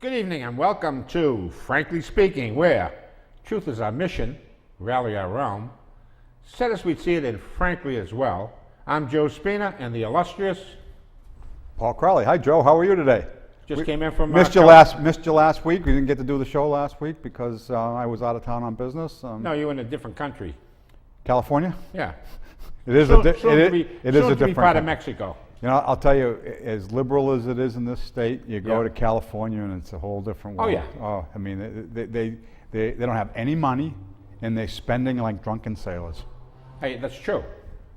Good evening and welcome to Frankly Speaking, where truth is our mission, rally our realm, said as we'd see it in Frankly as well. I'm Joe Spina and the illustrious Paul Crowley. Hi, Joe. How are you today? just came in from Missed you last week. We didn't get to do the show last week because I was out of town on business. No, you're in a different country. California? Yeah. It is Soon a to different be part of country. Mexico. You know, I'll tell you, as liberal as it is in this state, you go Yeah. to California and it's a whole different Oh, world. yeah. Oh, I mean, they don't have any money and they're spending like drunken sailors. Hey, that's true.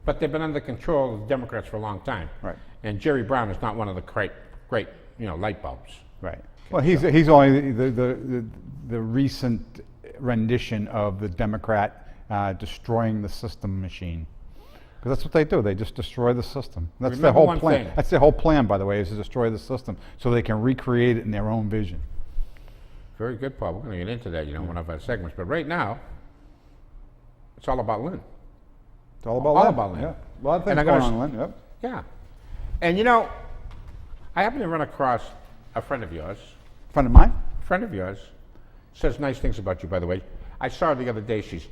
But they've been under control of the Democrats for a long time. Right. And Jerry Brown is not one of the great light bulbs. Right. Well, he's only the recent rendition of the Democrat destroying the system machine. Because that's what they do. They just destroy the system. That's their Remember whole one plan. thing. That's their whole plan, by the way, is to destroy the system so they can recreate it in their own vision. Very good, Paul. We're going to get into that, one of our segments. But right now, it's all about Lynn. It's all about All Lynn. about Lynn. Yeah. A lot of And things I'm going gonna on, Lynn. Yep. Yeah. And I happen to run across a friend of yours. Friend of mine? Friend of yours says nice things about you, by the way. I saw her the other day. She's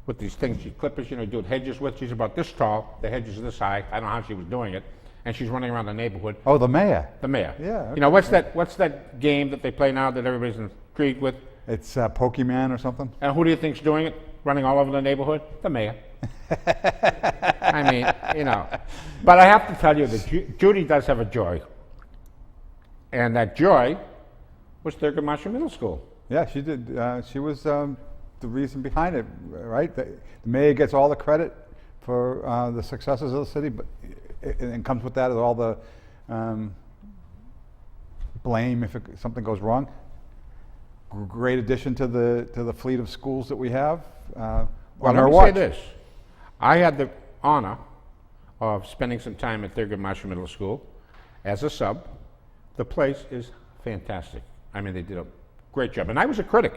with these things, she clippers, doing hedges with. She's about this tall. The hedges are this high. I don't know how she was doing it. And she's running around the neighborhood. Oh, the mayor. The mayor. Yeah. What's that game that they play now that everybody's intrigued with? It's Pokemon or something? And who do you think's doing it? Running all over the neighborhood? The mayor. I mean, But I have to tell you that Judy does have a joy. And that joy was Thurgood Marshall Middle School. Yeah, she did. She was the reason behind it, right? The mayor gets all the credit for the successes of the city, but it comes with that is all the blame if something goes wrong. Great addition to the fleet of schools that we have. Well, on let her me watch. say this. I had the honor of spending some time at Thurgood Marshall Middle School as a sub. The place is fantastic. I mean, they did a great job. And I was a critic.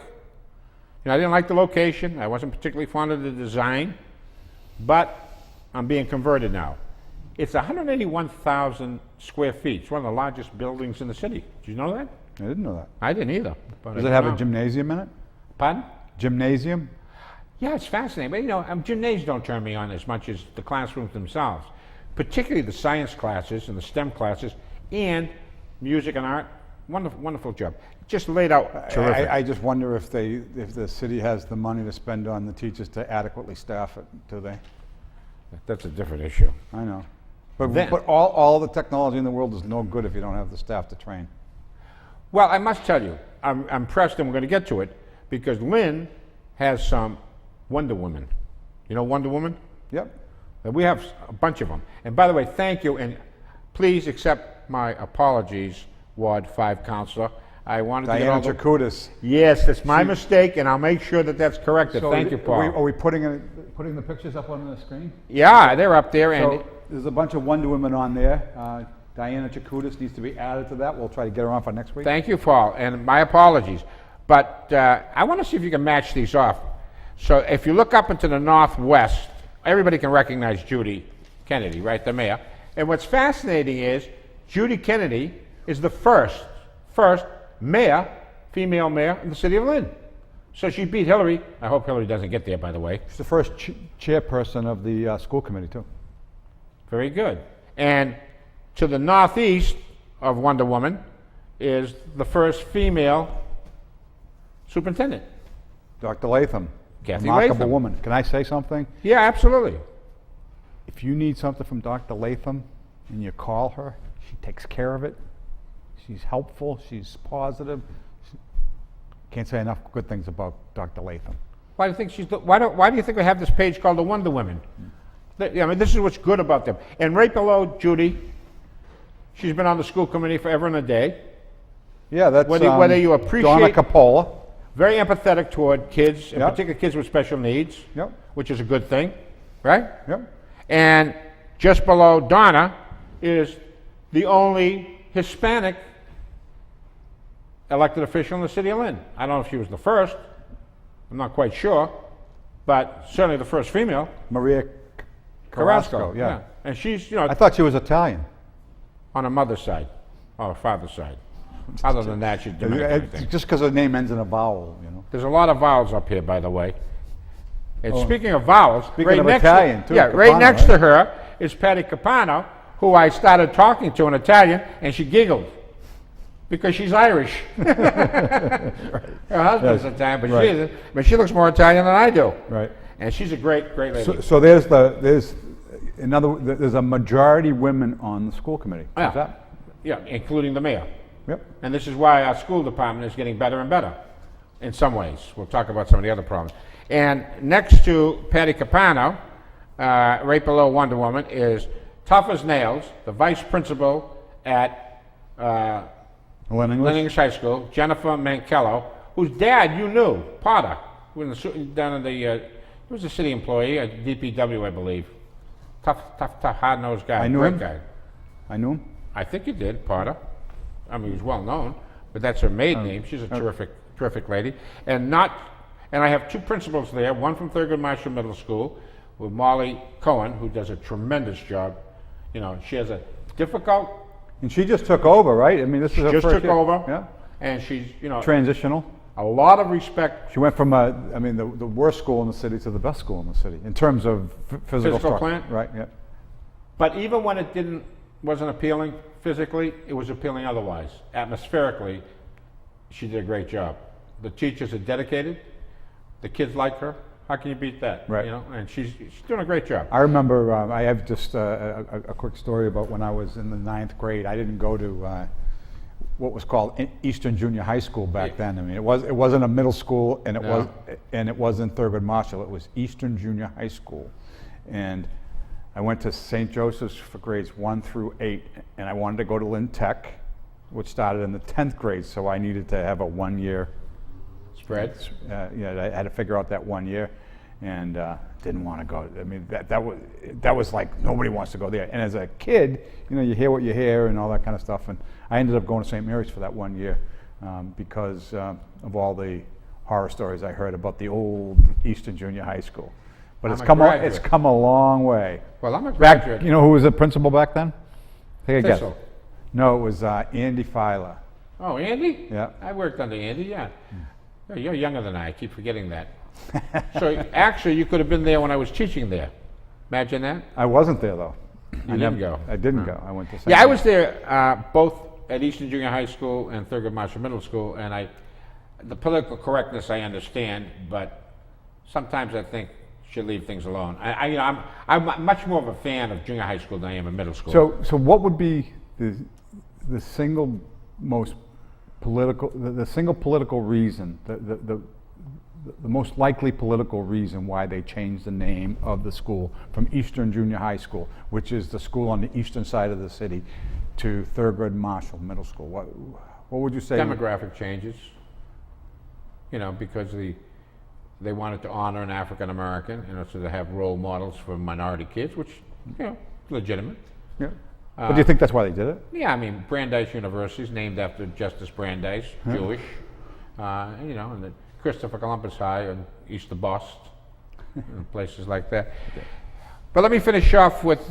I didn't like the location. I wasn't particularly fond of the design. But I'm being converted now. It's 181,000 square feet. It's one of the largest buildings in the city. Did you know that? I didn't know that. I didn't either. But Does it have a gymnasium in it? Pardon? Gymnasium? Yeah, it's fascinating. But gymnasiums don't turn me on as much as the classrooms themselves, particularly the science classes and the STEM classes and music and art. Wonderful, wonderful job. Just laid out terrific. I just wonder if the city has the money to spend on the teachers to adequately staff it. Do they? That's a different issue. I know, but Then- all the technology in the world is no good if you don't have the staff to train. Well, I must tell you, I'm impressed, and we're going to get to it, because Lynn has some Wonder Woman. You know Wonder Woman? Yep. We have a bunch of them. And by the way, thank you, and please accept my apologies, Ward 5 Councilor. I wanted to get all Diana the... Chakutis. Yes, it's my mistake, and I'll make sure that that's corrected. Thank you, Paul. Are we putting the pictures up on the screen? Yeah, they're up there, and So there's a bunch of Wonder Women on there. Diana Chakutis needs to be added to that. We'll try to get her on for next week. thank you, Paul, and my apologies. But I want to see if you can match these off. So if you look up into the northwest, everybody can recognize Judy Kennedy, right, the mayor. And what's fascinating is Judy Kennedy is the first mayor, female mayor in the city of Lynn. So she beat Hillary. I hope Hillary doesn't get there, by the way. She's the first chairperson of the school committee, too. Very good. And to the northeast of Wonder Woman is the first female superintendent. Dr. Latham. Kathy Remarkable Latham. woman. Can I say something? Yeah, absolutely. If you need something from Dr. Latham and you call her, she takes care of it. She's helpful. She's positive. Can't say enough good things about Dr. Latham. Why do you think why do you think we have this page called the Wonder Women? This is what's good about them. And right below Judy, she's been on the school committee forever and a day. Yeah, that's Whether you appreciate- Donna Capola. Very empathetic toward kids, in Yep. particular kids with special needs, Yep. which is a good thing, right? Yep. And just below Donna is the only Hispanic elected official in the city of Lynn. I don't know if she was the first. I'm not quite sure, but certainly the first female. Maria Carrasco. Yeah. And she's, I thought she was Italian. on her mother's side, or her father's side. Other than that, she's Dominican, I think. Just because her name ends in a vowel, you know. There's a lot of vowels up here, by the way. And speaking of vowels, Speaking of Italian, too. Yeah, right Capano, next to her is Patty Capano, who I started talking to in Italian, and she giggled because she's Irish. Her husband's Italian, but she isn't. But she looks more Italian than I do. Right. And she's a great lady. So there's a majority women on the school committee. Yeah. Is that? Yeah, including the mayor. Yep. And this is why our school department is getting better and better in some ways. We'll talk about some of the other problems. And next to Patty Capano, right below Wonder Woman, is tough as nails, the vice principal at Lynn English High School, Jennifer Mankello, whose dad you knew, Potter, who was down in the, he was a city employee at DPW, I believe. Tough, hard-nosed guy. I knew Great him. guy. I knew him. I think you did, Potter. I mean, he was well known, but that's her maiden name. She's a terrific lady. And I have two principals there, one from Thurgood Marshall Middle School with Molly Cohen, who does a tremendous job. You know, she has a difficult... And she just took over, right? I mean, this is her Just first took year. over, Yeah. and she's, you know, Transitional. a lot of respect. She went from the worst school in the city to the best school in the city in terms of physical structure. plant? Right. Yeah. But even when it wasn't appealing physically, it was appealing otherwise. Atmospherically, she did a great job. The teachers are dedicated. The kids like her. How can you beat that? Right. You know, and she's doing a great job. I remember, I have just a quick story about when I was in the 9th grade. I didn't go to what was called Eastern Junior High School back then. I mean, it wasn't a middle school, and it wasn't Thurgood Marshall. It was Eastern Junior High School, and I went to St. Joseph's for grades 1 through 8, and I wanted to go to Lynn Tech, which started in the 10th grade. So I needed to have a 1-year Spread. I had to figure out that 1 year, and didn't want to go. I mean, that was like nobody wants to go there. And as a kid, you know, you hear what you hear and all that kind of stuff. And I ended up going to St. Mary's for that 1 year because of all the horror stories I heard about the old Eastern Junior High School. But it's come a long way. Well, I'm a graduate. You know who was the principal back then? Take a guess. Thistle. No, it was Andy Filer. Oh, Andy? Yeah. I worked under Andy, yeah. Yeah, you're younger than I keep forgetting that. So actually, you could have been there when I was teaching there. Imagine that. I wasn't there though. You didn't go. I didn't go. I went to St. Yeah, I was there both at Eastern Junior High School and Thurgood Marshall Middle School, and the political correctness I understand, but sometimes I think should leave things alone. I'm much more of a fan of junior high school than I am of middle school. So what would be the single most political, the single political reason, the most likely political reason why they changed the name of the school from Eastern Junior High School, which is the school on the eastern side of the city, to Thurgood Marshall Middle School? What would you say? Demographic changes. You know, because they wanted to honor an African American, you know, so they have role models for minority kids, which, you know, legitimate. Yeah. But do you think that's why they did it? Yeah, I mean, Brandeis University is named after Justice Brandeis, Jewish. And, you know, and the Christopher Columbus High and east of Boston, and places like that. Okay. But let me finish off with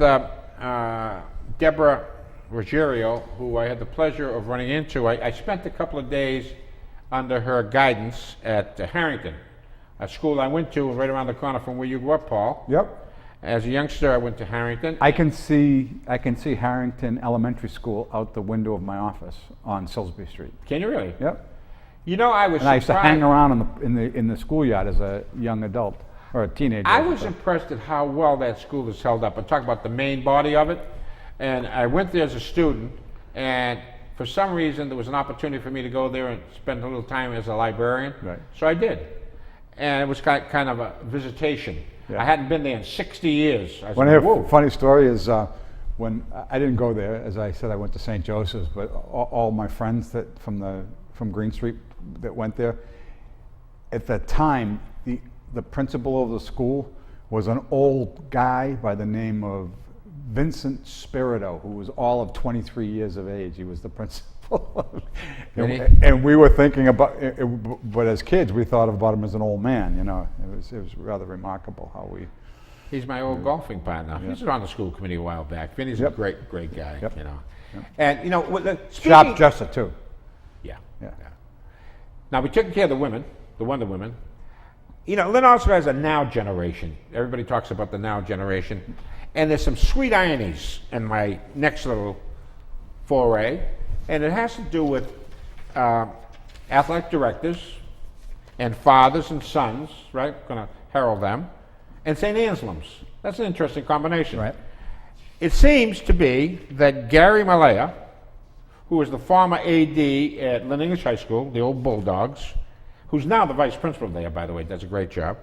Deborah Ruggiero, who I had the pleasure of running into. I spent a couple of days under her guidance at Harrington, a school I went to right around the corner from where you grew up, Paul. Yep. As a youngster, I went to Harrington. I can see Harrington Elementary School out the window of my office on Salisbury Street. Can you really? Yep. You know, I was and I used to hang around in the schoolyard as a young adult or a teenager. I was impressed at how well that school is held up. And talk about the main body of it. And I went there as a student, and for some reason there was an opportunity for me to go there and spend a little time as a librarian. Right. So I did, and it was kind of a visitation. Yeah. I hadn't been there in 60 years. One funny story is when I didn't go there, as I said, I went to St. Joseph's, but all my friends that from Green Street that went there, at the time, the principal of the school was an old guy by the name of Vincent Spirito, who was all of 23 years of age. He was the principal. and we were thinking about it, but as kids, we thought about him as an old man, you know. It was rather remarkable how we... He's my old golfing partner. Yeah. He was on the school committee a while back. Vinny's a great guy, you know. Yep. And, you know... Sharp dresser, too. Yeah. Yeah. Now, we took care of the women, the Wonder Women. You know, Lynn also has a now generation. Everybody talks about the now generation. And there's some sweet ironies in my next little foray. And it has to do with athletic directors and fathers and sons, right? Going to herald them. And St. Anselm's. That's an interesting combination. Right. It seems to be that Gary Malaya, who was the former AD at Lynn English High School, the old Bulldogs, who's now the vice principal there, by the way, does a great job.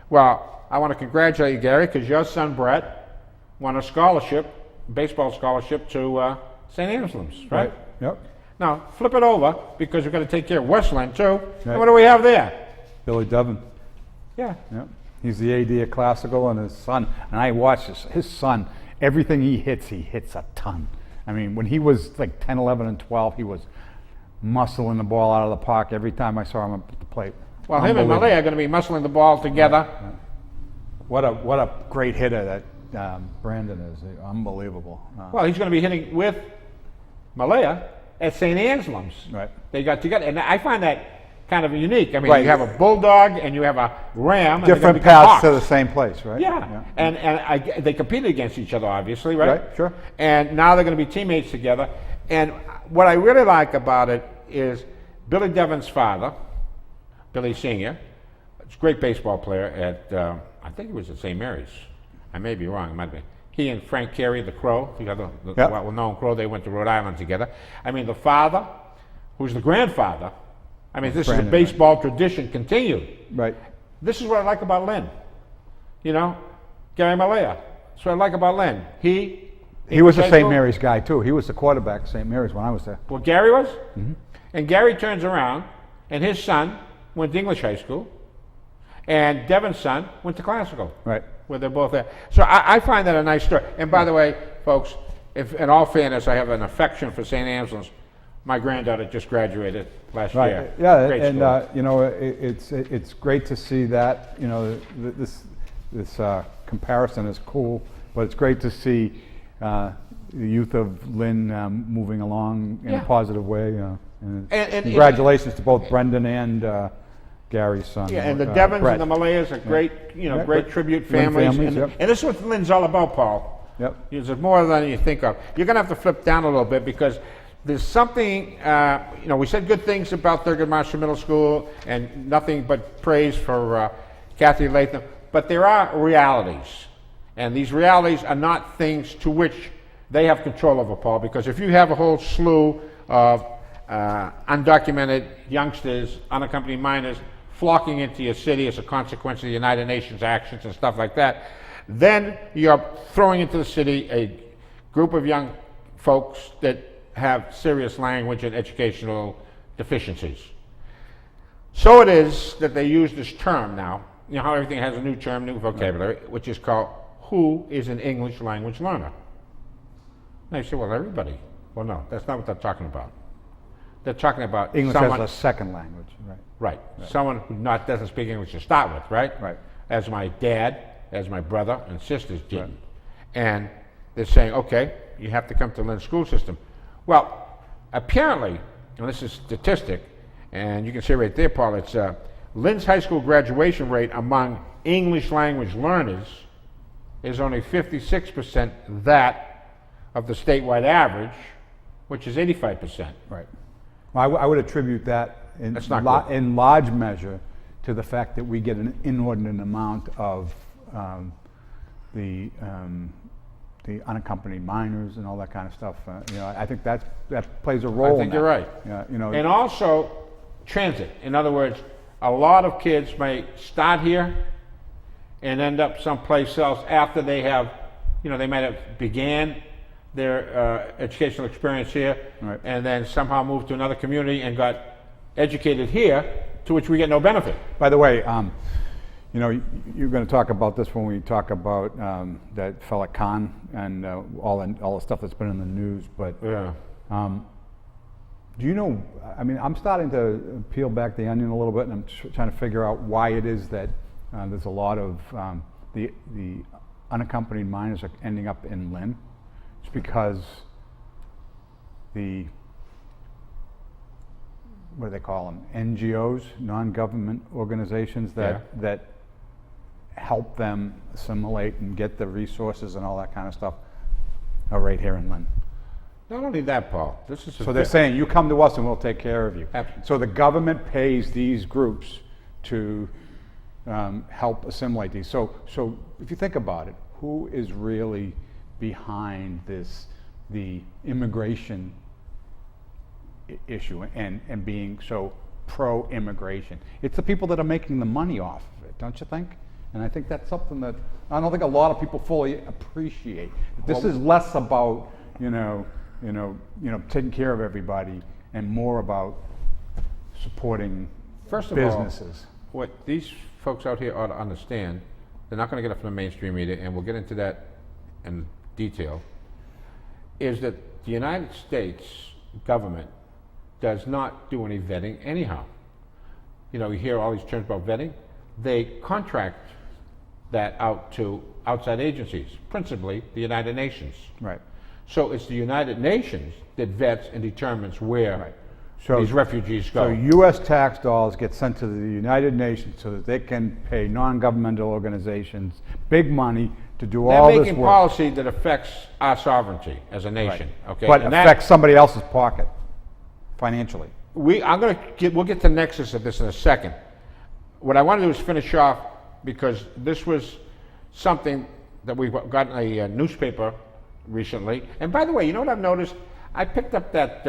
Well, I want to congratulate you, Gary, because your son, Brett, won a scholarship, baseball scholarship to St. Anselm's, right? Yep. Now, flip it over, because we've got to take care of Westland, too. Right. And what do we have there? Billy Devon. Yeah. Yep. He's the AD at Classical, and his son, and I watched his son, everything he hits a ton. I mean, when he was like 10, 11, and 12, he was muscling the ball out of the park every time I saw him up at the plate. Well, him and Malaya are going to be muscling the ball together. Yeah. What a great hitter that Brandon is. Unbelievable. Well, he's going to be hitting with Malaya at St. Anselm's. Right. They got together, and I find that kind of unique. I mean, Right. you have a bulldog and you have a ram. And Different they're gonna paths to become the hawks. same place, right? Yeah, and they competed against each other, obviously, right? Right, sure. And now they're going to be teammates together. And what I really like about it is Billy Devon's father, Billy Sr., is a great baseball player at, I think he was at St. Mary's. I may be wrong, it might be. He and Frank Carey, the Crow, the other Yep. well-known Crow, they went to Rhode Island together. I mean, the father, who's the grandfather, I mean, this Brandon, is a baseball tradition continued. Right. This is what I like about Lynn. You know, Gary Malaya. That's what I like about Lynn. He He was a high St. school. Mary's guy too. He was the quarterback at St. Mary's when I was there. Well, Gary was. And Gary turns around, and his son went to English high school, and Devon's son went to classical, Right. where they're both there. So I find that a nice story. And by the way, folks, if in all fairness, I have an affection for St. Anselm's. My granddaughter just graduated last Right. year. Yeah, Great and school. you know, it's great to see that. You know, this comparison is cool, but it's great to see the youth of Lynn moving along in Yeah. a positive way. And And- congratulations to both Brendan and Gary's son. Yeah, and the Devons Brett. and the Malayas are great, Yeah, great great. tribute Lynn families. families, and, yep. and this is what Lynn's all about, Paul. Yep. There's more than you think of. You're going to have to flip down a little bit because there's something, we said good things about Thurgood Marshall Middle School and nothing but praise for Kathy Latham, but there are realities. And these realities are not things to which they have control over, Paul, because if you have a whole slew of undocumented youngsters, unaccompanied minors, flocking into your city as a consequence of the United Nations actions and stuff like that, then you're throwing into the city a group of young folks that have serious language and educational deficiencies. So it is that they use this term now, you know how everything has a new term, new vocabulary, which is called, who is an English language learner? Now you say, well, everybody. Well, no, that's not what they're talking about. They're talking about English someone, as a second language, right? someone who doesn't speak English to start with, right? Right. As my dad, as my brother and sisters didn't. And they're saying, okay, you have to come to Lynn's school system. Well, apparently, and this is statistic, and you can see right there, Paul, it's Lynn's high school graduation rate among English language learners is only 56% that of the statewide average, which is 85%. Right. Well, I would attribute that in, That's not good. in large measure to the fact that we get an inordinate amount of the unaccompanied minors and all that kind of stuff. I think that plays a role. I think in you're right. Yeah, And also transit. In other words, a lot of kids may start here and end up someplace else after they have, they might have began their educational experience here, Right. and then somehow moved to another community and got educated here, to which we get no benefit. By the way, you're going to talk about this when we talk about that fella Khan and all the stuff that's been in the news. But Yeah. do you know? I mean, I'm starting to peel back the onion a little bit, and I'm trying to figure out why it is that there's a lot of the unaccompanied minors are ending up in Lynn. It's because the what do they call them? NGOs, non-government organizations that help them assimilate and get the resources and all that kind of stuff are right here in Lynn. Not only that, Paul, this is So they're saying, you come to us and we'll take care of you. Absolutely. So the government pays these groups to help assimilate these. So if you think about it, who is really behind the immigration issue and being so pro-immigration? It's the people that are making the money off of it, don't you think? And I think that's something that I don't think a lot of people fully appreciate. This is less about taking care of everybody and more about supporting businesses. What these folks out here ought to understand, they're not going to get it from the mainstream media, and we'll get into that in detail, is that the United States government does not do any vetting anyhow. You hear all these terms about vetting. They contract that out to outside agencies, principally the United Nations. Right. So it's the United Nations that vets and determines where So, these refugees go. So U.S. tax dollars get sent to the United Nations so that they can pay non-governmental organizations big money to do all They're this making work. policy that affects our sovereignty as a nation. Okay, But and affects somebody else's pocket financially. we'll get to the nexus of this in a second. What I want to do is finish off, because this was something that we got in a newspaper recently. And by the way, you know what I've noticed? I picked up that.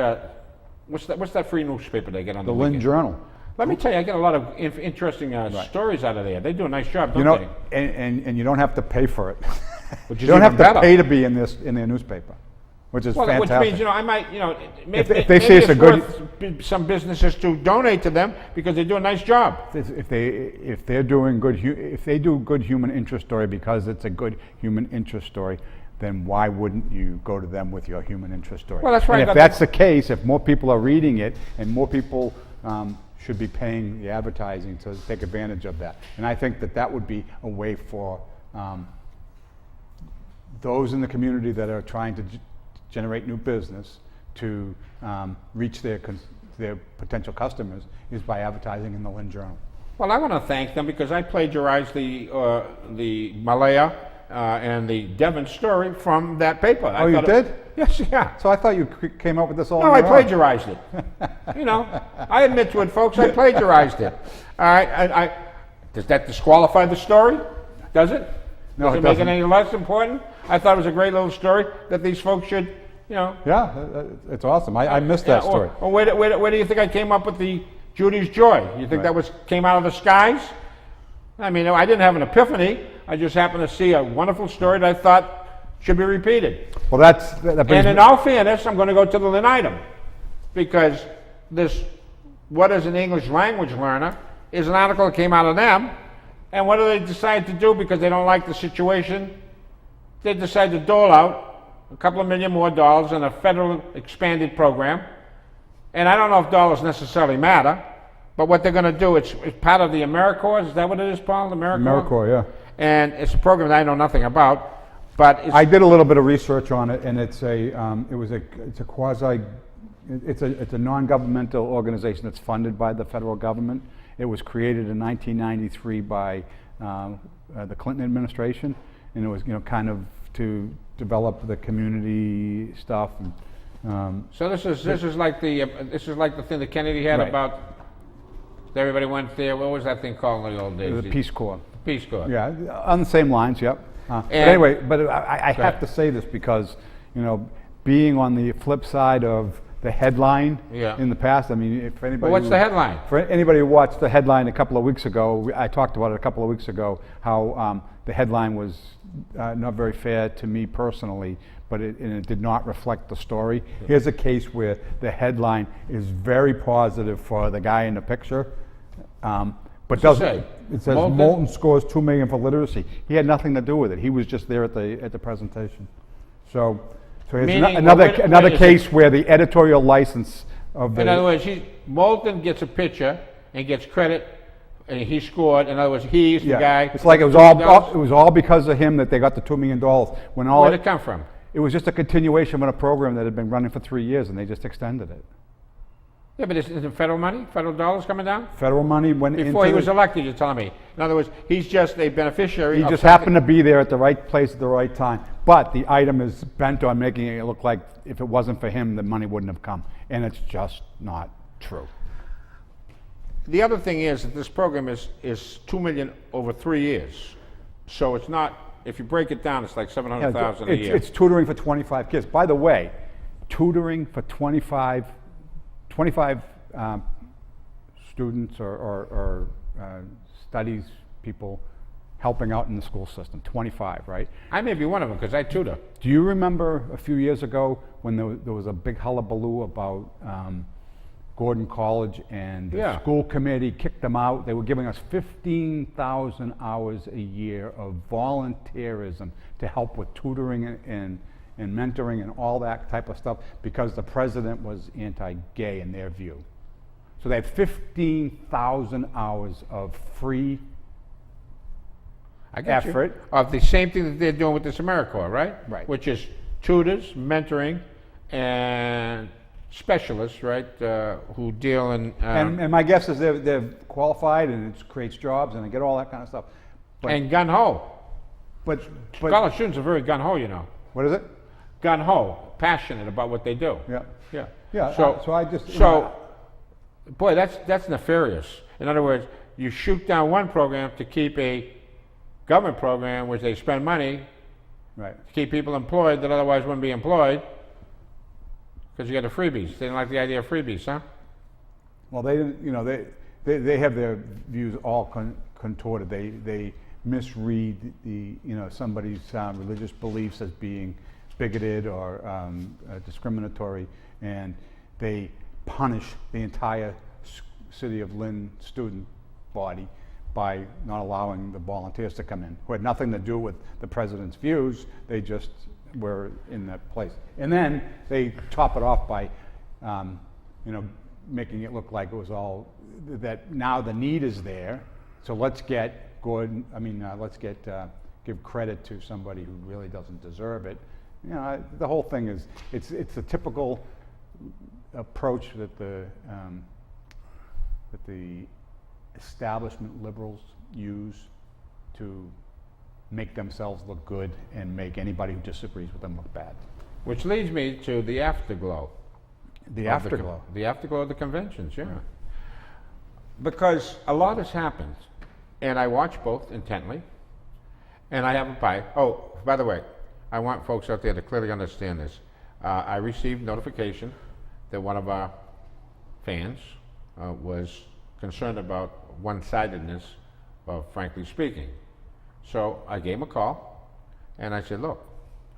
What's that free newspaper they get on the The Lynn weekend? Journal. Let me tell you, I get a lot of interesting stories out of there. They do a nice job, don't You they? know, and you don't have to pay for it. Which is You don't have even to better. pay to be in their newspaper, which is fantastic. Which means, I might, maybe, If they say it's a good- worth some businesses to donate to them because they do a nice job. If they do good human interest story because it's a good human interest story, then why wouldn't you go to them with your human interest story? Well, that's right. And if that's the case, if more people are reading it and more people should be paying the advertising to take advantage of that. And I think that would be a way for those in the community that are trying to generate new business to reach their potential customers is by advertising in the Lynn Journal. Well, I want to thank them because I plagiarized the Malaya and the Devon story from that paper. Oh, you did? Yes, yeah. So I thought you came up with this all No, on I your own. plagiarized it. I admit to it, folks. I plagiarized it. All right. Does that disqualify the story? Does it? No, Does it it make it doesn't. any less important? I thought it was a great little story that these folks should, Yeah, it's awesome. I missed that story. Or where do you think I came up with the Judy's Joy? You think that came out of the skies? I mean, I didn't have an epiphany. I just happened to see a wonderful story that I thought should be repeated. Well, that brings And in me- all fairness, I'm going to go to the Lynn item, because what is an English language learner is an article that came out of them. And what do they decide to do because they don't like the situation? They decide to dole out a couple of million more dollars in a federal expanded program. And I don't know if dollars necessarily matter, but what they're going to do, it's part of the AmeriCorps. Is that what it is, Paul? The AmeriCorps? AmeriCorps, yeah. And it's a program that I know nothing about, but it's, I did a little bit of research on it, and it's a non-governmental organization that's funded by the federal government. It was created in 1993 by the Clinton administration, and it was kind of to develop the community stuff. And, so this is like the thing that Kennedy had Right. about everybody went there. What was that thing called in the old days? the Peace Corps. Peace Corps. Yeah, on the same lines, yep. But And- anyway, I Go have ahead. to say this because, being on the flip side of the headline Yeah. in the past, I mean, if anybody... Well, what's the headline? For anybody who watched the headline a couple of weeks ago, I talked about it a couple of weeks ago, how the headline was not very fair to me personally, but it did not reflect the story. Here's a case where the headline is very positive for the guy in the picture, but What's it say? it says Moulton? Moulton scores $2 million for literacy. He had nothing to do with it. He was just there at the presentation. So here's Meaning, another wait, is case where the editorial license of the... In other words, Moulton gets a picture and gets credit, and he scored. In other words, he's the guy. It's like it was all because of him that they got the $2 million. When all Where did it come from? it was just a continuation of a program that had been running for 3 years, and they just extended it. Yeah, but isn't federal money, federal dollars coming down? Federal money went into Before he was elected, you're telling me. In other words, he's just a beneficiary he of just something. happened to be there at the right place at the right time. But the item is bent on making it look like if it wasn't for him, the money wouldn't have come. And it's just not true. The other thing is that this program is $2 million over 3 years. So it's not, if you break it down, it's like $700,000 a year. It's tutoring for 25 kids. By the way, tutoring for 25 students or studies people helping out in the school system. 25, right? I may be one of them because I tutor. Do you remember a few years ago when there was a big hullabaloo about Gordon College and the school committee kicked them out? They were giving us 15,000 hours a year of volunteerism to help with tutoring and mentoring and all that type of stuff because the president was anti-gay in their view. So they had 15,000 hours of free effort. Of the same thing that they're doing with this AmeriCorps, right? Right. Which is tutors, mentoring, and specialists, right, who deal in... And my guess is they're qualified and it creates jobs and they get all that kind of stuff. But, and gun-ho. But College students are very gun-ho, you know. what is it? Gun-ho, passionate about what they do. Yeah. Yeah. Yeah. So I just boy, that's nefarious. In other words, you shoot down one program to keep a government program, which they spend money right. to keep people employed that otherwise wouldn't be employed, because you got the freebies. They didn't like the idea of freebies, huh? Well, they didn't. You know, they have their views all contorted. They misread the somebody's religious beliefs as being bigoted or discriminatory, and they punish the entire city of Lynn student body by not allowing the volunteers to come in, who had nothing to do with the president's views. They just were in that place. And then they top it off by, making it look like it was all, that now the need is there, so let's get Gordon, give credit to somebody who really doesn't deserve it. The whole thing is, it's a typical approach that the establishment liberals use to make themselves look good and make anybody who disagrees with them look bad. Which leads me to the afterglow. The afterglow. The afterglow of the conventions, yeah. Because a lot has happened, and I watch both intently, and I have a bite. Oh, by the way, I want folks out there to clearly understand this. I received notification that one of our fans was concerned about one-sidedness, frankly speaking. So I gave him a call, and I said, look,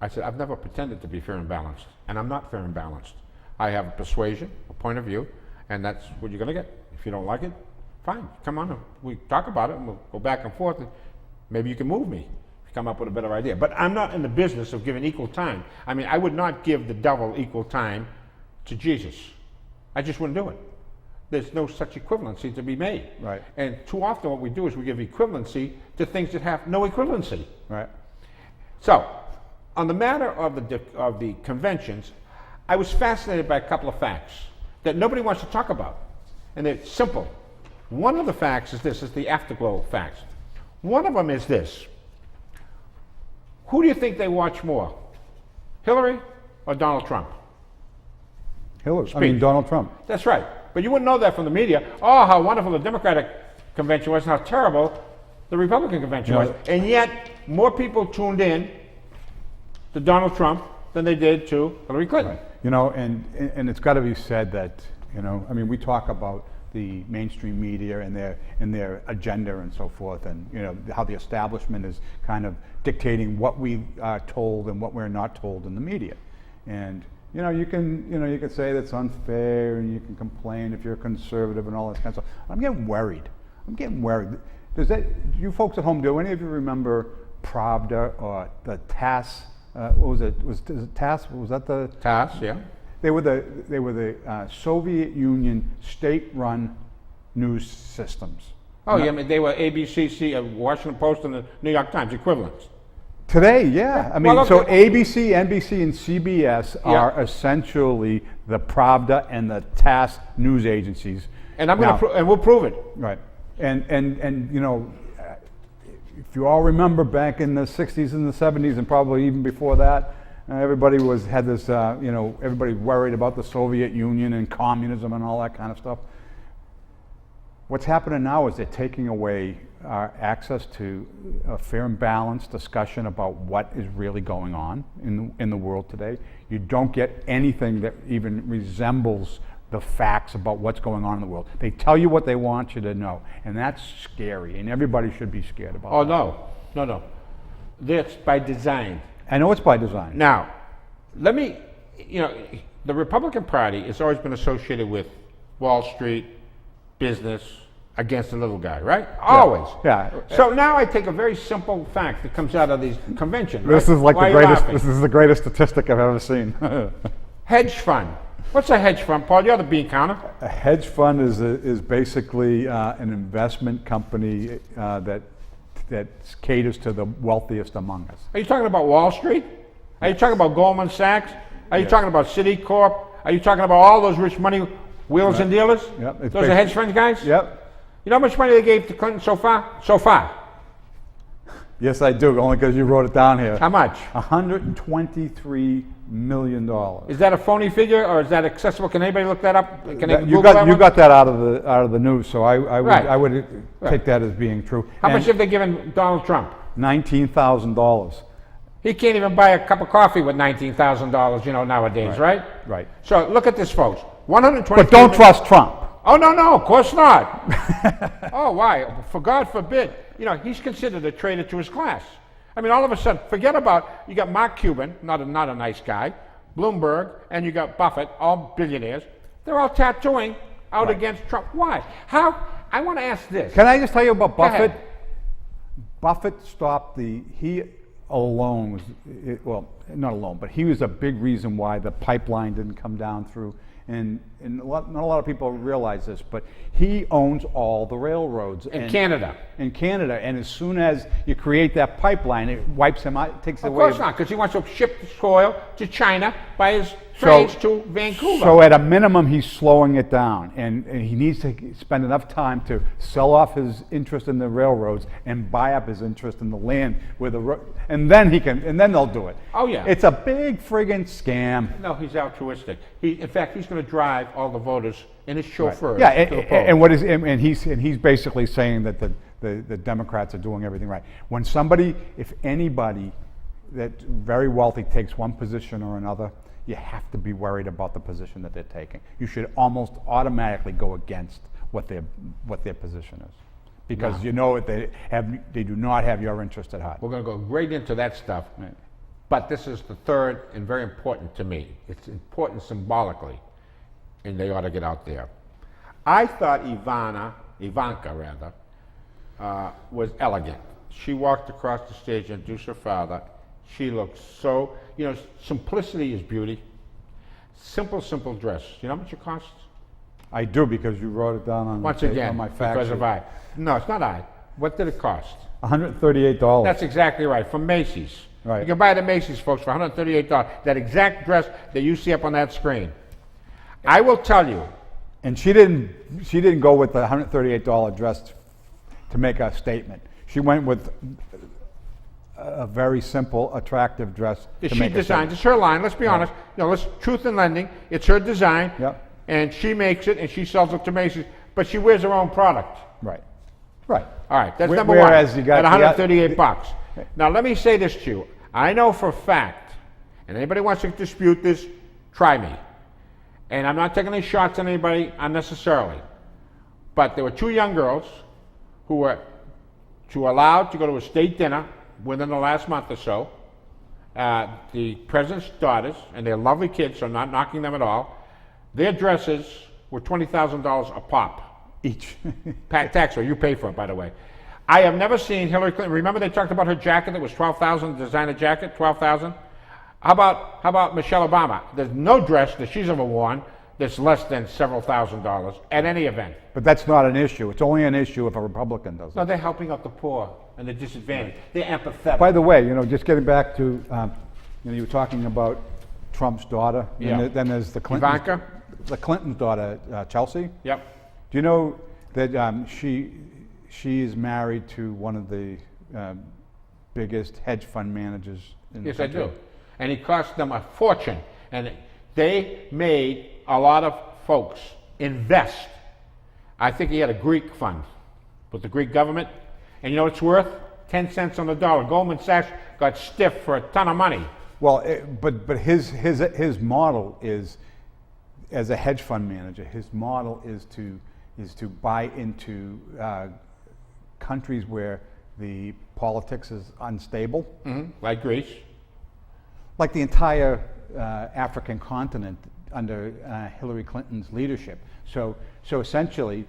I've never pretended to be fair and balanced, and I'm not fair and balanced. I have a persuasion, a point of view, and that's what you're going to get. If you don't like it, fine, come on, we talk about it, and we'll go back and forth, and maybe you can move me, come up with a better idea. But I'm not in the business of giving equal time. I mean, I would not give the devil equal time to Jesus. I just wouldn't do it. There's no such equivalency to be made. Right. And too often what we do is we give equivalency to things that have no equivalency. Right. So, on the matter of the conventions, I was fascinated by a couple of facts that nobody wants to talk about. And they're simple. One of the facts is this, is the afterglow facts. One of them is this. Who do you think they watch more? Hillary or Donald Trump? Donald Trump. That's right. But you wouldn't know that from the media. Oh, how wonderful the Democratic convention was, and how terrible the Republican convention was. And yet, more people tuned in to Donald Trump than they did to Hillary Clinton. Right. And it's got to be said that, we talk about the mainstream media and their agenda and so forth, and how the establishment is kind of dictating what we are told and what we're not told in the media. And you can say that's unfair, and you can complain if you're conservative and all that kind of stuff. I'm getting worried. Do you folks at home, do any of you remember Pravda or the TASS? What was it? Was it TASS? Was that the TASS? Yeah. They were the Soviet Union state-run news systems. Oh, yeah, I mean, they were ABC, Washington Post, and the New York Times equivalents. Today, yeah. I mean, Well, so okay. ABC, NBC, and CBS Yeah. are essentially the Pravda and the TASS news agencies. And I'm Now- going to, and we'll prove it. Right. And you know, if you all remember back in the 60s and the 70s and probably even before that, everybody had this, you know, everybody worried about the Soviet Union and communism and all that kind of stuff. What's happening now is they're taking away our access to a fair and balanced discussion about what is really going on in the world today. You don't get anything that even resembles the facts about what's going on in the world. They tell you what they want you to know, and that's scary, and everybody should be scared about Oh, that. no. That's by design. I know it's by design. Now, let me, you know, the Republican Party has always been associated with Wall Street, business, against the little guy, right? Always. Yeah. So now I take a very simple fact that comes out of these conventions. This right? is like Why the are you greatest. laughing? This is the greatest statistic I've ever seen. Hedge fund. What's a hedge fund, Paul? You're the bean counter. A hedge fund is basically an investment company that caters to the wealthiest among us. Are you talking about Wall Street? Are you talking about Goldman Sachs? Are you talking about Citicorp? Are you talking about all those rich money wheels and dealers? Yep, it's Those are hedge fund guys? Yep. You know how much money they gave to Clinton so far? So far. Yes, I do. Only because you wrote it down here. How much? $123 million. Is that a phony figure or is that accessible? Can anybody look that up? Can they You Google got that you one? got that out of the news, so I would Right. I would Right. take that as being true. How much have they given Donald Trump? $19,000. He can't even buy a cup of coffee with $19,000, you know, nowadays, right? Right. So look at this, folks. 120. But don't trust Trump. Oh, no, of course not. Oh, why? For God forbid. You know, he's considered a traitor to his class. I mean, all of a sudden, forget about, you got Mark Cuban, not a nice guy, Bloomberg, and you got Buffett, all billionaires. They're all tattooing out against Trump. Why? How? I want to ask this. Can I just tell you about Go Buffett? ahead. Buffett stopped he alone was, well, not alone, but he was a big reason why the pipeline didn't come down through. And not a lot of people realize this, but he owns all the railroads In Canada. In Canada, and as soon as you create that pipeline, it wipes him out, takes Of away. course not, because he wants to ship the soil to China by his trains to Vancouver. So at a minimum, he's slowing it down, and he needs to spend enough time to sell off his interest in the railroads and buy up his interest in the land with and then and then they'll do it. Oh, yeah. It's a big friggin' scam. No, he's altruistic. In fact, he's going to drive all the voters in his chauffeur. Yeah, to the polls. and what is and he's basically saying that the Democrats are doing everything right. When if anybody that's very wealthy takes one position or another, you have to be worried about the position that they're taking. You should almost automatically go against what their position is, because you know they do not have your interest at heart. We're going to go right into that stuff. But this is the third and very important to me. It's important symbolically, and they ought to get out there. I thought Ivanka was elegant. She walked across the stage and introduced her father. She looked so, simplicity is beauty. Simple dress. You know how much it costs? I do, because you wrote it down on Once on again, my fact because sheet. of I. No, it's not I. What did it cost? $138. That's exactly right, from Macy's. Right. You can buy it at Macy's, folks, for $138. That exact dress that you see up on that screen. I will tell you. And she didn't go with the $138 dress to make a statement. She went with a very simple, attractive dress. She designed. It's her line. Let's be honest. Truth in lending. It's her design. Yep. And she makes it and she sells it to Macy's. But she wears her own product. Right. All right. That's number Whereas one. you got at $138. Now let me say this to you. I know for a fact, and anybody wants to dispute this, try me. And I'm not taking any shots at anybody unnecessarily. But there were two young girls who were allowed to go to a state dinner within the last month or so. The president's daughters, and they're lovely kids, so I'm not knocking them at all. Their dresses were $20,000 a pop. Each. Tax, or you pay for it, by the way. I have never seen Hillary Clinton. Remember they talked about her jacket that was $12,000, designer jacket, $12,000? How about Michelle Obama? There's no dress that she's ever worn that's less than several $1,000s at any event. But that's not an issue. It's only an issue if a Republican does it. No, they're helping out the poor and the disadvantaged. They're empathetic. By the way, just getting back to, you were talking about Trump's daughter. Yeah. And then there's the Clintons. Ivanka? The Clinton's daughter, Chelsea. Yep. Do you know that she is married to one of the biggest hedge fund managers in the Yes, I country? do. And it cost them a fortune. And they made a lot of folks invest. I think he had a Greek fund with the Greek government. And you know what it's worth? 10 cents on the dollar. Goldman Sachs got stiff for a ton of money. Well, but his model is, as a hedge fund manager, his model is to buy into countries where the politics is unstable, Like Greece. like the entire African continent under Hillary Clinton's leadership. So essentially,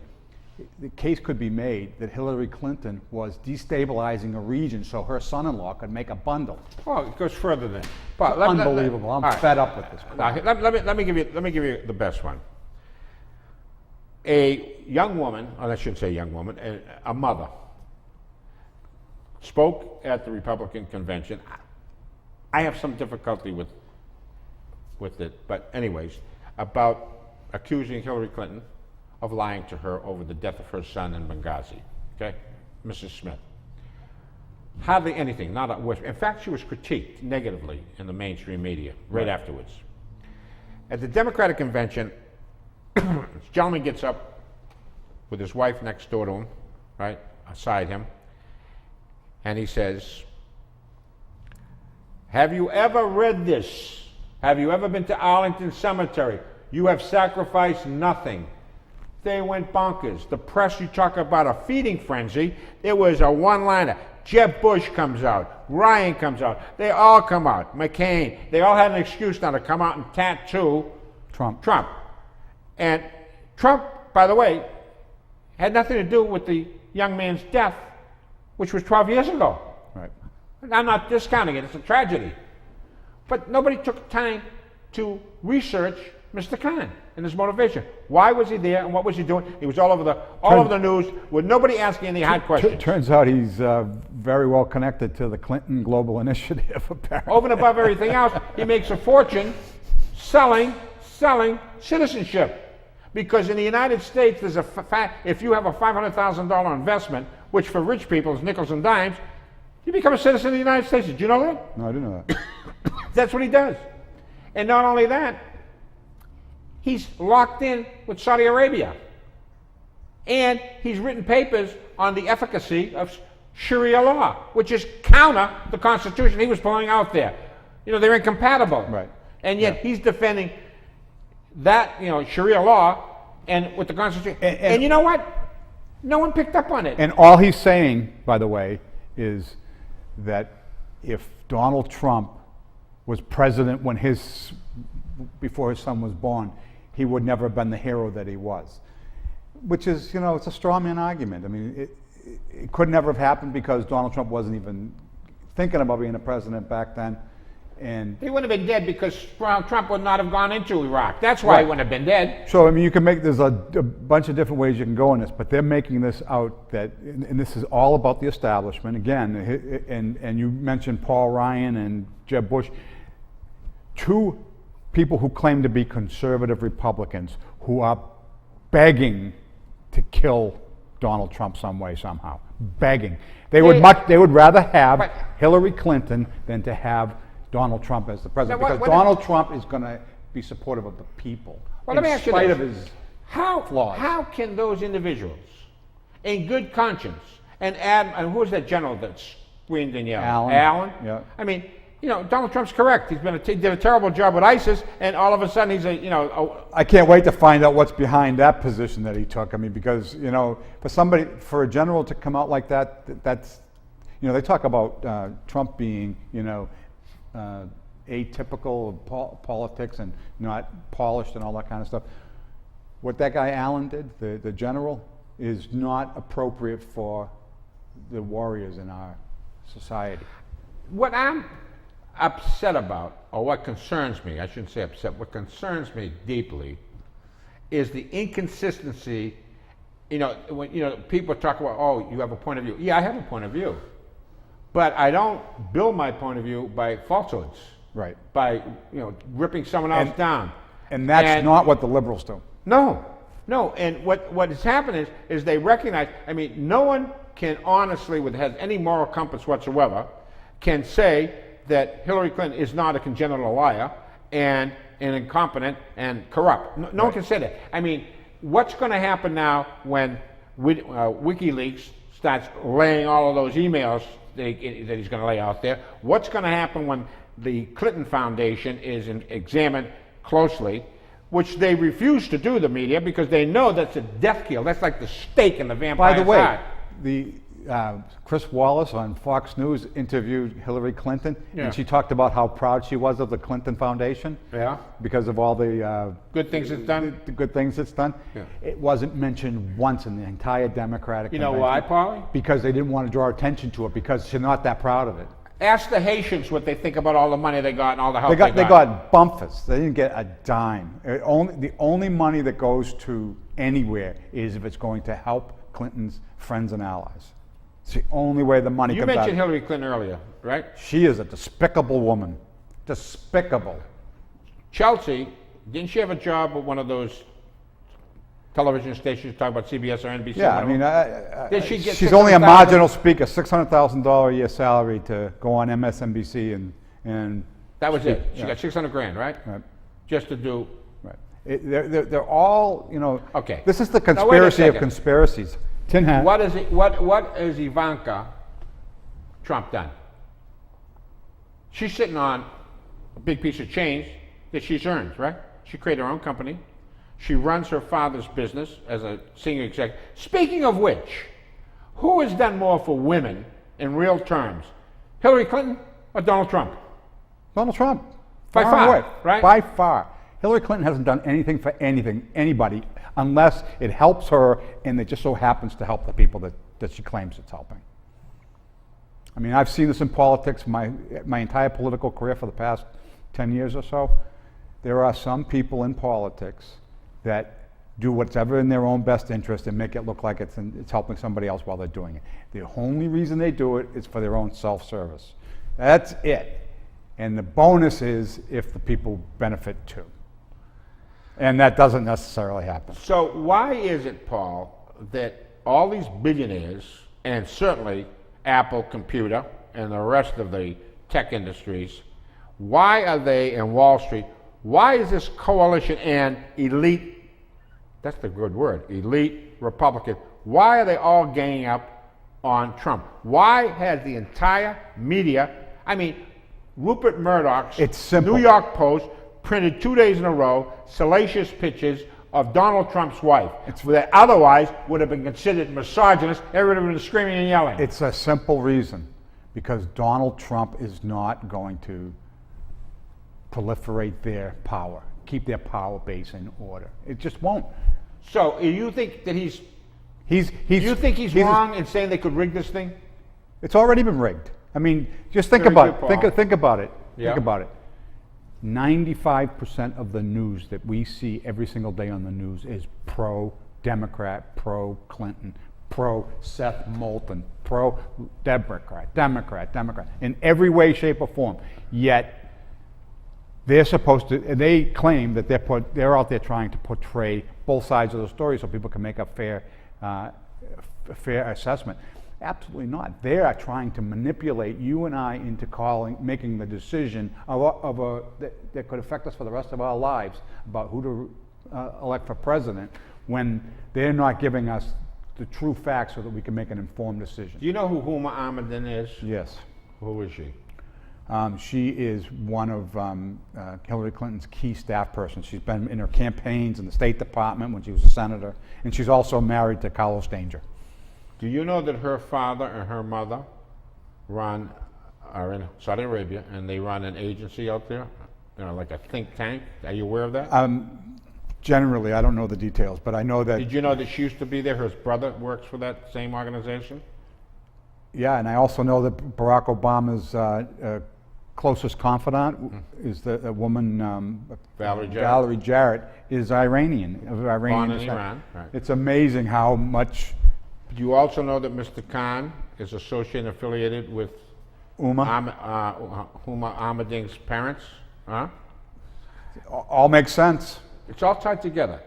the case could be made that Hillary Clinton was destabilizing a region so her son-in-law could make a bundle. Oh, it goes further than. Unbelievable. I'm all right. fed up with this. Now, let me give you the best one. A young woman, or I shouldn't say young woman, a mother, spoke at the Republican convention. I have some difficulty with it, but anyways, about accusing Hillary Clinton of lying to her over the death of her son in Benghazi. Okay, Mrs. Smith. Hardly anything, not a whisper. In fact, she was critiqued negatively in the mainstream media right afterwards. At the Democratic convention, this gentleman gets up with his wife next door to him, right, aside him, and he says, "Have you ever read this? Have you ever been to Arlington Cemetery? You have sacrificed nothing." They went bonkers. The press, you talk about a feeding frenzy, it was a one-liner. Jeb Bush comes out, Ryan comes out, they all come out, McCain, they all had an excuse now to come out and tattoo Trump. And Trump, by the way, had nothing to do with the young man's death, which was 12 years ago. Right. I'm not discounting it, it's a tragedy. But nobody took time to research Mr. Khan and his motivation. Why was he there and what was he doing? He was all over the news with nobody asking any hard questions. Turns out he's very well connected to the Clinton Global Initiative, apparently. Over and above everything else, he makes a fortune selling citizenship. Because in the United States, there's if you have a $500,000 investment, which for rich people is nickels and dimes, you become a citizen of the United States. Did you know that? No, I didn't know that. That's what he does. And not only that, he's locked in with Saudi Arabia. And he's written papers on the efficacy of Sharia law, which is counter the Constitution he was pulling out there. They're incompatible. Right. And yet he's defending that, Sharia law and with the Constitution. And you know what? No one picked up on it. And all he's saying, by the way, is that if Donald Trump was president before his son was born, he would never have been the hero that he was. Which is, it's a straw man argument. I mean, it could never have happened because Donald Trump wasn't even thinking about being a president back then. And he wouldn't have been dead because Trump would not have gone into Iraq. That's why he wouldn't have been dead. So, I mean, there's a bunch of different ways you can go in this, but they're making this out that, and this is all about the establishment, again, and you mentioned Paul Ryan and Jeb Bush, two people who claim to be conservative Republicans who are begging to kill Donald Trump some way, somehow. Begging. They would rather have Hillary Clinton than to have Donald Trump as the president, because Donald Trump is going to be supportive of the people, let me ask you spite this. of his flaws. How can those individuals, in good conscience, and who was that general that screamed and yelled? Allen. Yeah. I mean, Donald Trump's correct. He did a terrible job with ISIS, and all of a sudden he's I can't wait to find out what's behind that position that he took. I mean, because for a general to come out like that, that's, they talk about Trump being, atypical of politics and not polished and all that kind of stuff. What that guy Allen did, the general, is not appropriate for the warriors in our society. What I'm upset about, or what concerns me, I shouldn't say upset, what concerns me deeply is the inconsistency. You know, when people talk about, oh, you have a point of view. Yeah, I have a point of view, but I don't build my point of view by falsehoods. Right. By ripping someone else down. And that's not what the liberals do. No. And what has happened is they recognize. I mean, no one can honestly, has any moral compass whatsoever, can say that Hillary Clinton is not a congenital liar and incompetent and corrupt. No one can say that. I mean, what's going to happen now when WikiLeaks starts laying all of those emails that he's going to lay out there? What's going to happen when the Clinton Foundation is examined closely, which they refuse to do, the media, because they know that's a death kill. That's like the stake in the vampire's By the way, eye. Chris Wallace on Fox News interviewed Hillary Clinton, Yeah. and she talked about how proud she was of the Clinton Foundation. Yeah. Because of all the Good things it's done. the good things it's done. Yeah. It wasn't mentioned once in the entire Democratic You know convention. why, Paulie? Because they didn't want to draw attention to it, because she's not that proud of it. Ask the Haitians what they think about all the money they got and all the help They got bumpers. They didn't get a dime. The only money that goes to anywhere is if it's going to help Clinton's friends and allies. It's the only way the money You comes out. mentioned Hillary Clinton earlier, right? She is a despicable woman. Despicable. Chelsea, didn't she have a job with one of those television stations talk about CBS or NBC? Yeah, I one mean, of them? Did she get she's only a $600,000? marginal speaker, $600,000 a year salary to go on MSNBC and That was it. She yeah. got $600,000, right? Right. Just to do. Right. They're all, Okay. This is the Now, wait a conspiracy of second. conspiracies. Tin hat. What is Ivanka Trump done? She's sitting on a big piece of change that she's earned, right? She created her own company. She runs her father's business as a senior executive. Speaking of which, who has done more for women in real terms? Hillary Clinton or Donald Trump? Donald Trump. By far, away. right? By far. Hillary Clinton hasn't done anything for anybody, unless it helps her and it just so happens to help the people that she claims it's helping. I mean, I've seen this in politics my entire political career for the past 10 years or so. There are some people in politics that do whatever in their own best interest and make it look like it's helping somebody else while they're doing it. The only reason they do it is for their own self-service. That's it. And the bonus is if the people benefit too. And that doesn't necessarily happen. So why is it, Paul, that all these billionaires, and certainly Apple Computer and the rest of the tech industries, why are they in Wall Street? Why is this coalition and elite, that's the good word, elite Republican, why are they all ganging up on Trump? Why has the entire media, I mean, Rupert Murdoch's It's simple. New York Post printed 2 days in a row salacious pictures of Donald Trump's wife that otherwise would have been considered misogynist. Everybody would have been screaming and yelling. It's a simple reason. Because Donald Trump is not going to proliferate their power, keep their power base in order. It just won't. So you think that he's you think he's wrong in saying they could rig this thing? It's already been rigged. I mean, just think Very about good, it. Paul. Think about it. Yeah. Think about it. 95% of the news that we see every single day on the news is pro-Democrat, pro-Clinton, pro-Seth Moulton, pro-Democrat, Democrat, in every way, shape, or form. Yet, they're supposed to, they claim that they're out there trying to portray both sides of the story so people can make a fair assessment. Absolutely not. They are trying to manipulate you and I into making the decision that could affect us for the rest of our lives about who to elect for president when they're not giving us the true facts so that we can make an informed decision. Do you know who Huma Ahmadin is? Yes. Who is she? She is one of Hillary Clinton's key staff persons. She's been in her campaigns in the State Department when she was a senator, and she's also married to Carlos Danger. Do you know that her father and her mother are in Saudi Arabia, and they run an agency out there, like a think tank? Are you aware of that? Generally, I don't know the details, but I know that. Did you know that she used to be there? Her brother works for that same organization? Yeah, and I also know that Barack Obama's closest confidant is the woman, Valerie Jarrett, is Iranian, of Iranian Born in descent. Iran. Right. It's amazing how much Do you also know that Mr. Khan is associated and affiliated with Huma Huma Ahmadinejad's parents? Huh? all makes sense. It's all tied together.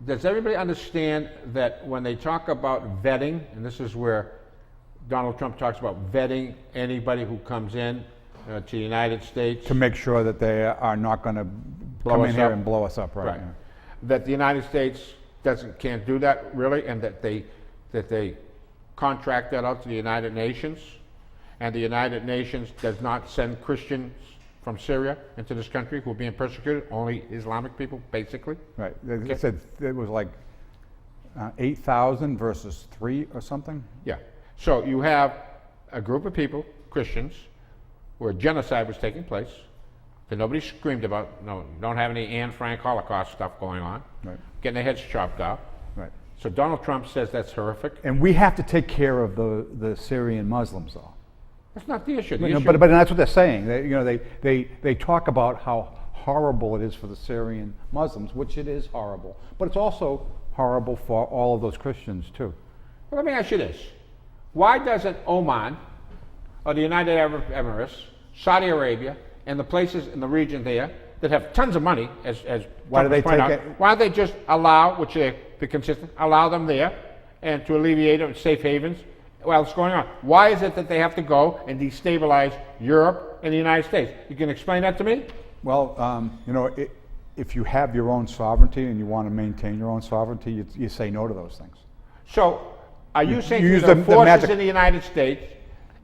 Does everybody understand that when they talk about vetting, and this is where Donald Trump talks about vetting anybody who comes in to the United States, To make sure that they are not going to Blow come us in here up. and blow us up, right? right? That the United States can't do that really, and that they contract that out to the United Nations, and the United Nations does not send Christians from Syria into this country who are being persecuted, only Islamic people, basically. Right. They said it was like 8,000 versus 3 or something. Yeah. So you have a group of people, Christians, where genocide was taking place, that nobody screamed about. No, don't have any Anne Frank Holocaust stuff going on. Right. Getting their heads chopped off. Right. So Donald Trump says that's horrific. And we have to take care of the Syrian Muslims, though. That's not the issue. The You know, issue but that's what they're saying. They talk about how horrible it is for the Syrian Muslims, which it is horrible. But it's also horrible for all of those Christians too. Well, let me ask you this. Why doesn't Oman, or the United Arab Emirates, Saudi Arabia, and the places in the region there that have tons of money, as Why do Trump they has pointed take out, it- why don't they just allow, which they be consistent, allow them there, and to alleviate them safe havens while it's going on? Why is it that they have to go and destabilize Europe and the United States? You can explain that to me? Well, if you have your own sovereignty and you want to maintain your own sovereignty, you say no to those things. So, are you saying you use the the forces magic- in the United States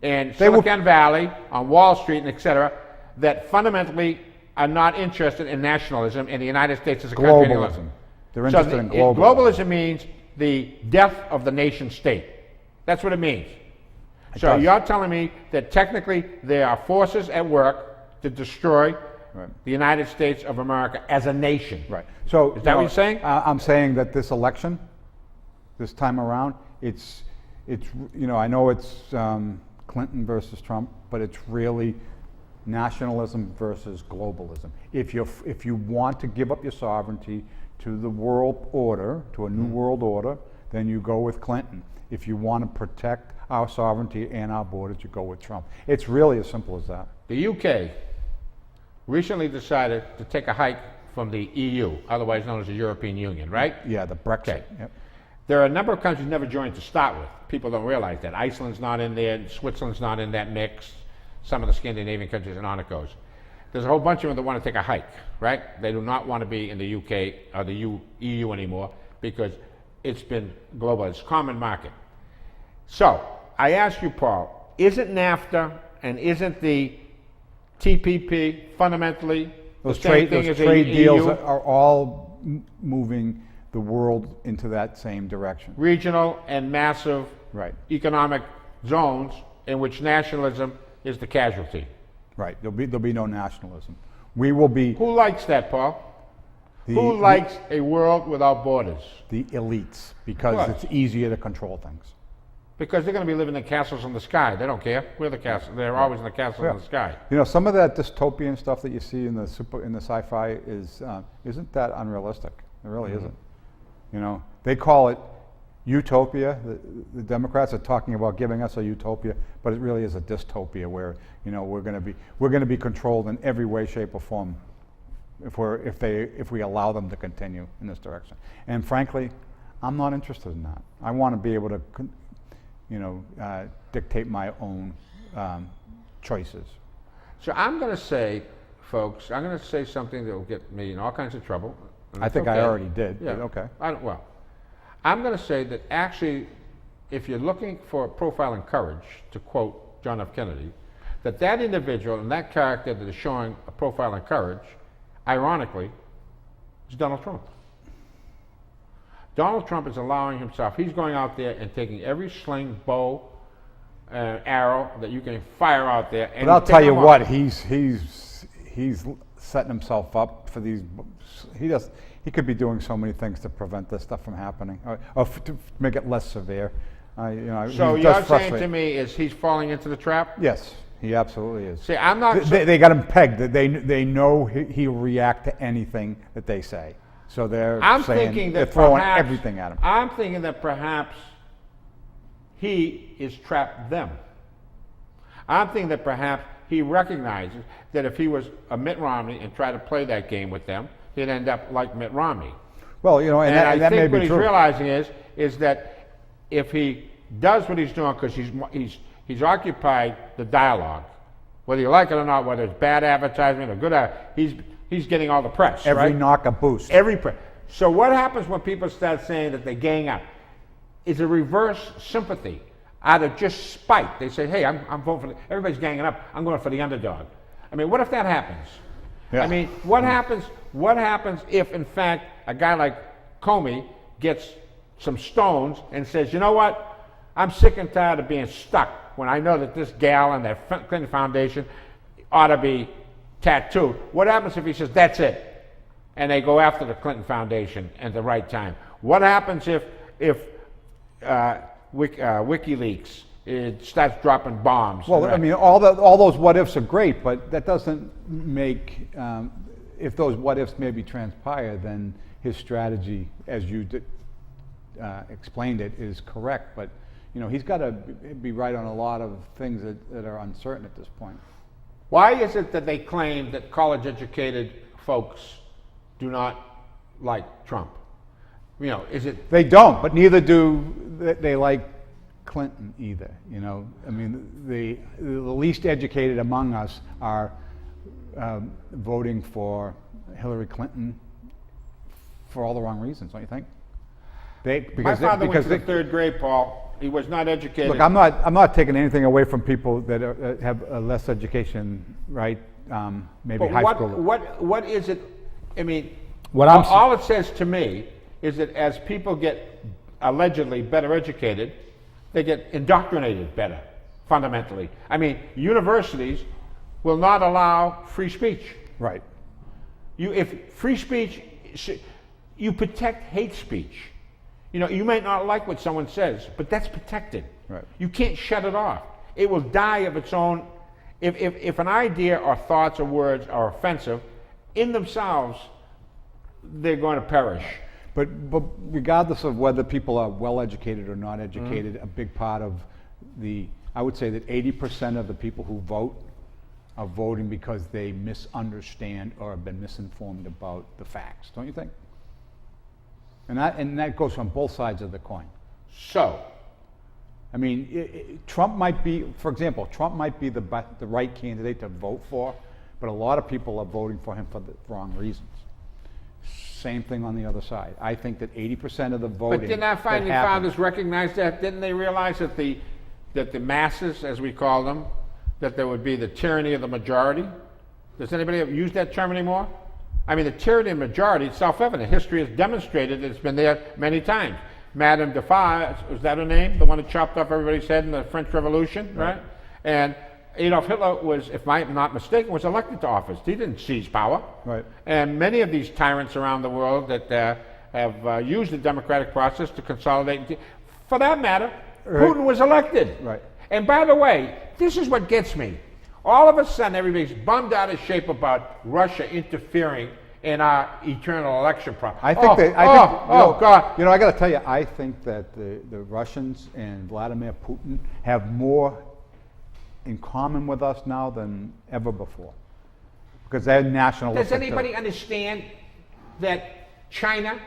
and They will- Silicon Valley, on Wall Street, and et cetera, that fundamentally are not interested in nationalism in the United States as a country any longer? Globalism. They're interested in globalism. Globalism means the death of the nation state. That's what it means. So does. you're telling me that technically there are forces at work to destroy Right. the United States of America as a nation. Right. So Is that what you're saying? I'm saying that this election, this time around, it's I know it's Clinton versus Trump, but it's really nationalism versus globalism. If you want to give up your sovereignty to the world order, to a new world order, then you go with Clinton. If you want to protect our sovereignty and our borders, you go with Trump. It's really as simple as that. The UK recently decided to take a hike from the EU, otherwise known as the European Union, right? Yeah, the Brexit. Okay. Yep. There are a number of countries never joined to start with. People don't realize that. Iceland's not in there, Switzerland's not in that mix, some of the Scandinavian countries, and on it goes. There's a whole bunch of them that want to take a hike, right? They do not want to be in the UK or the EU anymore because it's been global, it's common market. So, I ask you, Paul, isn't NAFTA and isn't the TPP fundamentally Those the same trade, thing those as trade the deals EU? are all moving the world into that same direction. Regional and massive Right, economic zones in which nationalism is the casualty. right. There'll be no nationalism. We will be Who likes that, Paul? the, Who likes a world without borders? the elites because What? it's easier to control things. Because they're going to be living in castles in the sky. They don't care. We're the castle. They're always in the castles in the sky. You know, some of that dystopian stuff that you see in the sci-fi isn't that unrealistic. It really isn't. You know, they call it utopia. The Democrats are talking about giving us a utopia, but it really is a dystopia where we're going to be controlled in every way, shape, or form if we allow them to continue in this direction. And frankly, I'm not interested in that. I want to be able to dictate my own choices. So I'm going to say, folks, I'm going to say something that will get me in all kinds of trouble. and I it's think I okay. already did, Yeah. but okay. I'm going to say that actually, if you're looking for profile and courage, to quote John F. Kennedy, that individual and that character that is showing a profile and courage, ironically, is Donald Trump. Donald Trump is allowing himself, he's going out there and taking every sling, bow, arrow that you can fire out there. And But I'll he's tell picking you them what, off. he's setting himself up for these. He could be doing so many things to prevent this stuff from happening, or to make it less severe. So he you're does saying frustrate- to me is he's falling into the trap? Yes, He absolutely is. See, I'm not. They got him pegged. They know he'll react to anything that they say. So they're they're throwing everything at him. I'm thinking that perhaps he is trapped them. I'm thinking that perhaps he recognizes that if he was a Mitt Romney and tried to play that game with them, he'd end up like Mitt Romney. Well, you know, and I that may think be what he's true. realizing is that if he does what he's doing, because he's occupied the dialogue, whether you like it or not, whether it's bad advertisement or good, he's getting all the press. Every right? knock a boost. Every press. So what happens when people start saying that they gang up? Is a reverse sympathy out of just spite. They say, hey, I'm voting for everybody's ganging up. I'm going for the underdog. I mean, what if that happens? Yeah. I mean, what happens if, in fact, a guy like Comey gets some stones and says, you know what? I'm sick and tired of being stuck when I know that this gal and that Clinton Foundation ought to be tattooed. What happens if he says, that's it? And they go after the Clinton Foundation at the right time. What happens if WikiLeaks starts dropping bombs? Well, I mean, all those what ifs are great, but that doesn't make, if those what ifs maybe transpire, then his strategy, as you explained it, is correct. But, you know, he's got to be right on a lot of things that are uncertain at this point. Why is it that they claim that college-educated folks do not like Trump? You know, is it... They don't, but neither do they like Clinton either. You know, I mean, the least educated among us are voting for Hillary Clinton for all the wrong reasons, don't you think? My father went to the third grade, Paul. He was not educated. Look, I'm not taking anything away from people that have a less education, right? Maybe but high school. What is it? I mean, What all it says to me is that as people get allegedly better educated, they get indoctrinated better, fundamentally. I mean, universities will not allow free speech. Right. If free speech, you protect hate speech. You know, you might not like what someone says, but that's protected. Right. You can't shut it off. It will die of its own. If an idea or thoughts or words are offensive, in themselves, they're going to perish. But regardless of whether people are well educated or not educated, a big part of I would say that 80% of the people who vote are voting because they misunderstand or have been misinformed about the facts, don't you think? And that goes from both sides of the coin. So, I mean, Trump might be, for example, Trump might be the right candidate to vote for, but a lot of people are voting for him for the wrong reasons. Same thing on the other side. I think that 80% of the voting. But didn't our founding fathers recognize that? Didn't they realize that the masses, as we call them, that there would be the tyranny of the majority? Does anybody ever use that term anymore? I mean, the tyranny of the majority, it's self-evident. History has demonstrated that it's been there many times. Madame Defarge, was that her name? The one who chopped off everybody's head in the French Revolution, right? And Adolf Hitler was, if I'm not mistaken, was elected to office. He didn't seize power. Right. And many of these tyrants around the world that have used the democratic process to consolidate. For that matter, right. Putin was elected. Right. And by the way, this is what gets me. All of a sudden, everybody's bummed out of shape about Russia interfering in our eternal election process. I think God! You know, I got to tell you, I think that the Russians and Vladimir Putin have more in common with us now than ever before, because they're nationalistic. Does anybody understand that China,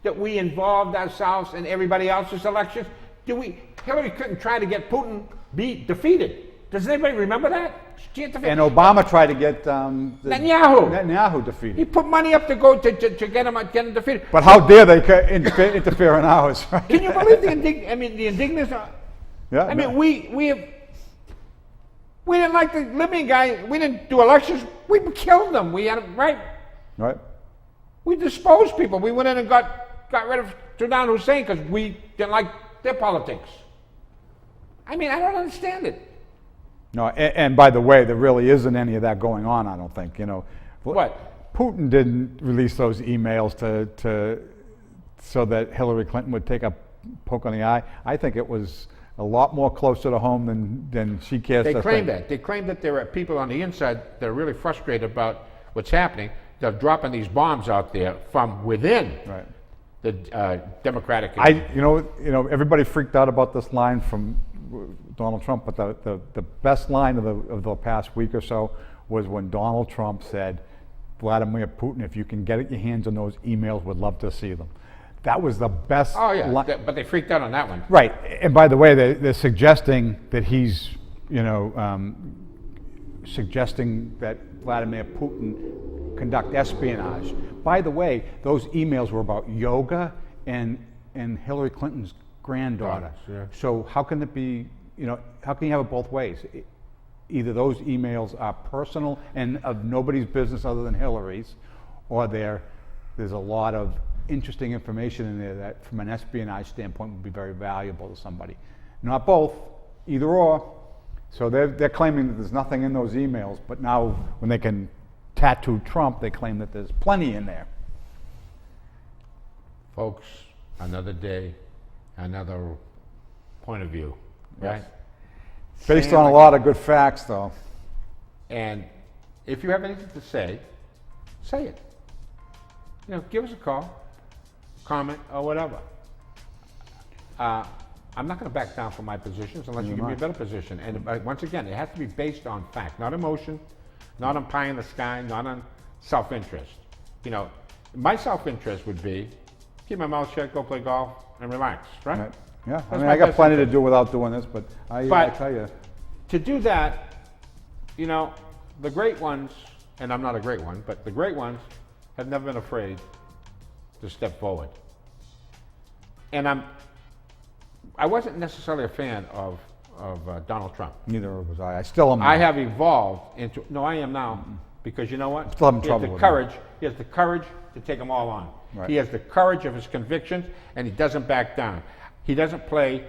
that we involved ourselves in everybody else's elections? Hillary Clinton tried to get Putin defeated. Does anybody remember that? And Obama tried to get Netanyahu defeated. He put money up to get him defeated. But how dare they interfere in ours? Right? Can you believe the indignance? Yeah. I mean, we didn't like the Libyan guy. We didn't do elections. We killed them. We had right. Right. We disposed people. We went in and got rid of Saddam Hussein because we didn't like their politics. I mean, I don't understand it. No, and by the way, there really isn't any of that going on, I don't think. You know, what? Putin didn't release those emails so that Hillary Clinton would take a poke on the eye. I think it was a lot more closer to home than she cares They to claim think. that. They claim that there are people on the inside that are really frustrated about what's happening. They're dropping these bombs out there from within Right. the Democratic. You know, everybody freaked out about this line from Donald Trump, but the best line of the past week or so was when Donald Trump said, Vladimir Putin, if you can get your hands on those emails, would love to see them. That was the best. Oh yeah, but they freaked out on that one. Right, and by the way, they're suggesting that he's, suggesting that Vladimir Putin conduct espionage. By the way, those emails were about yoga and Hillary Clinton's granddaughter. Yeah. So how can it be, how can you have it both ways? Either those emails are personal and of nobody's business other than Hillary's, or there's a lot of interesting information in there that from an espionage standpoint would be very valuable to somebody. Not both, either or. So they're claiming that there's nothing in those emails, but now when they can tattoo Trump, they claim that there's plenty in there. Folks, another day, another point of view, right? Based on a lot of good facts, though. And if you have anything to say it. Give us a call, comment, or whatever. I'm not going to back down from my positions unless you give me a better position. And once again, it has to be based on fact, not emotion, not on pie in the sky, not on self-interest. My self-interest would be keep my mouth shut, go play golf, and relax, right? Yeah, That's I got plenty to do without doing this, but I tell you. To do that, the great ones, and I'm not a great one, but the great ones have never been afraid to step forward. And I wasn't necessarily a fan of Donald Trump. Neither was I. I still am. I have evolved into, no, I am now, because you know what? Still having trouble with him. He has the courage to take them all on. Right. He has the courage of his convictions, and he doesn't back down. He doesn't play,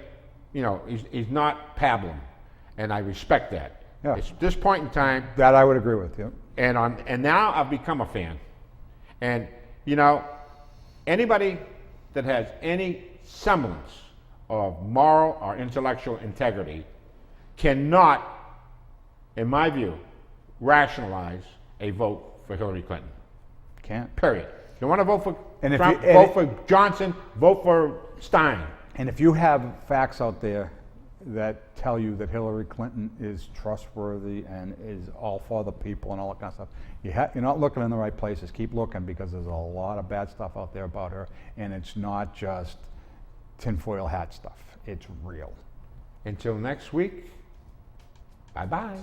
he's not pablum, and I respect that. Yeah. It's this point in time, That I would agree with you. and now I've become a fan. And, anybody that has any semblance of moral or intellectual integrity cannot, in my view, rationalize a vote for Hillary Clinton. Can't. Period. You want to vote for And if Trump, you- vote for Johnson, vote for Stein. And if you have facts out there that tell you that Hillary Clinton is trustworthy and is all for the people and all that kind of stuff, you're not looking in the right places. Keep looking, because there's a lot of bad stuff out there about her, and it's not just tinfoil hat stuff. It's real. Until next week, bye-bye.